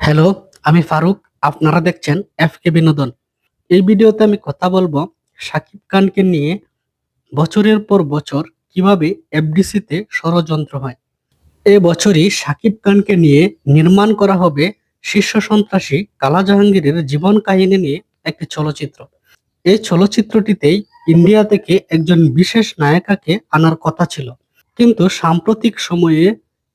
Hello, আমি ফারুক। আপনারা দেখছেন এফকে বিনোদন। এই ভিডিওতে আমি কথা বলবো শাকিব খানকে নিয়ে বছরের পর বছর কিভাবে এফডিসিতে ষড়যন্ত্র হয়। এ বছরই শাকিব খানকে নিয়ে নির্মাণ করা হবে শীর্ষ সন্ত্রাসী কালা জাহাঙ্গীরের জীবন কাহিনী নিয়ে একটি চলচ্চিত্র। এই চলচ্চিত্রটিতেই ইন্ডিয়া থেকে একজন বিশেষ নায়িকাকে আনার কথা ছিল, কিন্তু সাম্প্রতিক সময়ে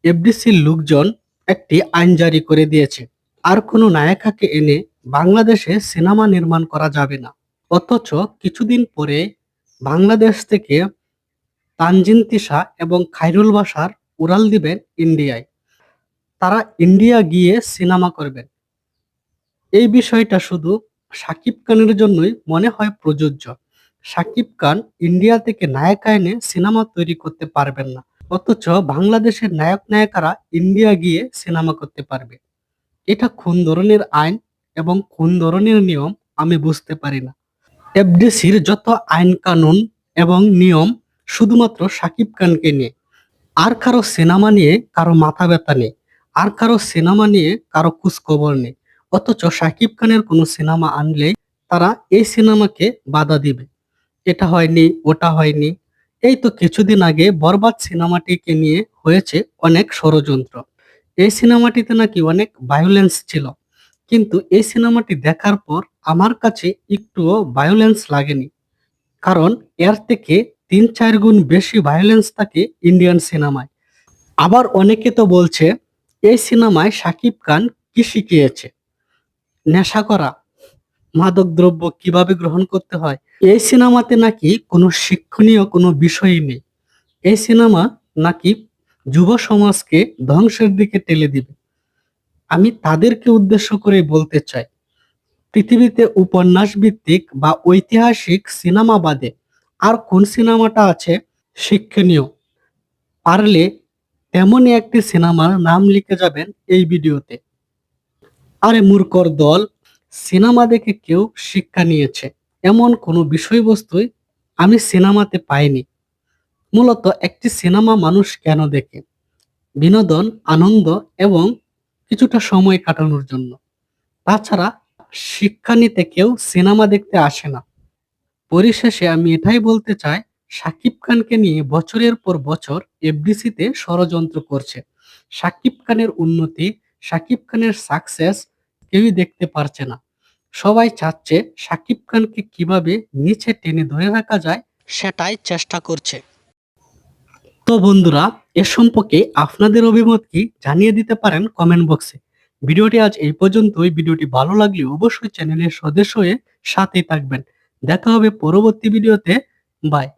এফডিসির লোকজন একটি আইন জারি করে দিয়েছে, আর কোনো নায়িকাকে এনে বাংলাদেশে সিনেমা নির্মাণ করা যাবে না। অথচ কিছুদিন পরে বাংলাদেশ থেকে তানজিন তিশা এবং খায়রুল বাশার উড়াল দিবেন ইন্ডিয়ায়। তারা ইন্ডিয়া গিয়ে সিনেমা করবেন। এই বিষয়টা শুধু শাকিব খানের জন্যই মনে হয় প্রযোজ্য। শাকিব খান ইন্ডিয়া থেকে নায়িকা এনে সিনেমা তৈরি করতে পারবেন না, অথচ বাংলাদেশের নায়ক নায়িকারা ইন্ডিয়া গিয়ে সিনেমা করতে পারবে। এটা কোন ধরনের আইন এবং কোন ধরনের নিয়ম আমি বুঝতে পারি না। এফডিসির যত আইন কানুন এবং নিয়ম শুধুমাত্র শাকিব খানকে নিয়ে, আর কারো সিনেমা নিয়ে কারো মাথা ব্যথা নেই, আর কারো সিনেমা নিয়ে কারো খোঁজ খবর নেই। অথচ শাকিব খানের কোনো সিনেমা আনলেই তারা এই সিনেমাকে বাধা দিবে। এটা হয়নি, ওটা হয়নি। এই তো কিছুদিন আগে বরবাদ সিনেমাটিকে নিয়ে হয়েছে অনেক ষড়যন্ত্র। এই সিনেমাটিতে নাকি অনেক ভায়োলেন্স ছিল, কিন্তু এই সিনেমাটি দেখার পর আমার কাছে একটুও ভায়োলেন্স লাগেনি। কারণ এর থেকে ৩-৪ গুণ বেশি ভায়োলেন্স থাকে ইন্ডিয়ান সিনেমায়। আবার অনেকে তো বলছে এই সিনেমায় শাকিব খান কি শিখিয়েছে, নেশা করা, মাদকদ্রব্য কিভাবে গ্রহণ করতে হয়। এই সিনেমাতে নাকি কোনো শিক্ষণীয় কোনো বিষয়ই নেই। এই সিনেমা নাকি যুব সমাজকে ধ্বংসের দিকে ঠেলে দিবে। আমি তাদেরকে উদ্দেশ্য করে বলতে চাই, পৃথিবীতে উপন্যাস ভিত্তিক বা ঐতিহাসিক সিনেমা বাদে আর কোন সিনেমাটা আছে শিক্ষণীয়? পারলে তেমনই একটি সিনেমার নাম লিখে যাবেন এই ভিডিওতে। আরে মূর্খর দল, সিনেমা দেখে কেউ শিক্ষা নিয়েছে এমন কোনো বিষয়বস্তুই আমি সিনেমাতে পাইনি। মূলত একটি সিনেমা মানুষ কেন দেখে? বিনোদন, আনন্দ এবং কিছুটা সময় কাটানোর জন্য। তাছাড়া শিক্ষা নিতে কেউ সিনেমা দেখতে আসে না। পরিশেষে আমি এটাই বলতে চাই, শাকিব খানকে নিয়ে বছরের পর বছর এফডিসিতে ষড়যন্ত্র করছে। শাকিব খানের উন্নতি, শাকিব খানের সাকসেস কেউই দেখতে পারছে না। সবাই চাচ্ছে শাকিব খানকে কিভাবে নিচে টেনে ধরে রাখা যায় সেটাই চেষ্টা করছে। তো বন্ধুরা, এ সম্পর্কে আপনাদের অভিমত কি জানিয়ে দিতে পারেন কমেন্ট বক্সে। ভিডিওটি আজ এই পর্যন্তই। ভিডিওটি ভালো লাগলে অবশ্যই চ্যানেলের সদস্য হয়ে সাথেই থাকবেন। দেখা হবে পরবর্তী ভিডিওতে। বাই।